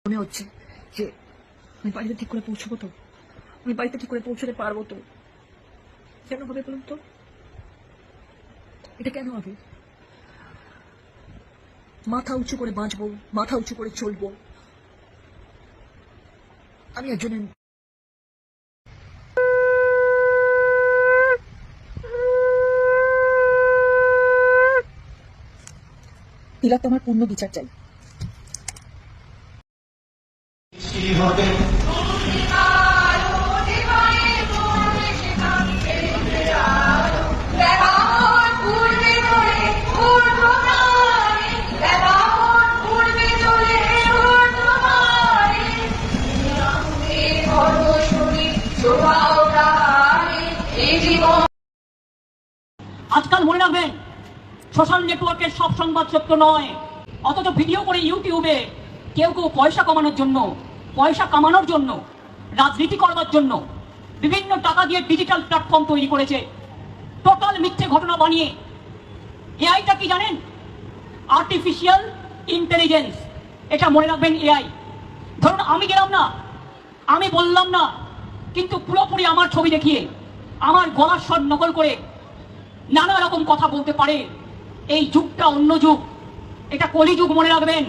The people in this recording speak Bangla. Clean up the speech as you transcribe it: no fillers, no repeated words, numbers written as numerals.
মনে হচ্ছে যে আমি বাড়িতে ঠিক করে পৌঁছবো তো, আমি বাড়িতে ঠিক করে পৌঁছতে পারবো তো। কেন হবে বলুন তো, এটা কেন হবে? মাথা উঁচু করে বাঁচবো, মাথা উঁচু করে চলবো। আমি একজনের তিলক, তোমার পূর্ণ বিচার চাই। আজকাল মনে রাখবেন, সোশ্যাল নেটওয়ার্কের সব সংবাদ সত্য নয়। অথচ ভিডিও করে ইউটিউবে কেউ কেউ পয়সা কমানোর জন্য, পয়সা কামানোর জন্য, রাজনীতি করবার জন্য বিভিন্ন টাকা দিয়ে ডিজিটাল প্ল্যাটফর্ম তৈরি করেছে, টোটাল মিথ্যে ঘটনা বানিয়ে। এআইটা কি জানেন? Artificial intelligence. এটা মনে রাখবেন, এআই। ধরুন আমি গেলাম না, আমি বললাম না, কিন্তু পুরোপুরি আমার ছবি দেখিয়ে, আমার গলার স্বর নকল করে নানা রকম কথা বলতে পারে। এই যুগটা অন্য যুগ, এটা কলিযুগ, মনে রাখবেন।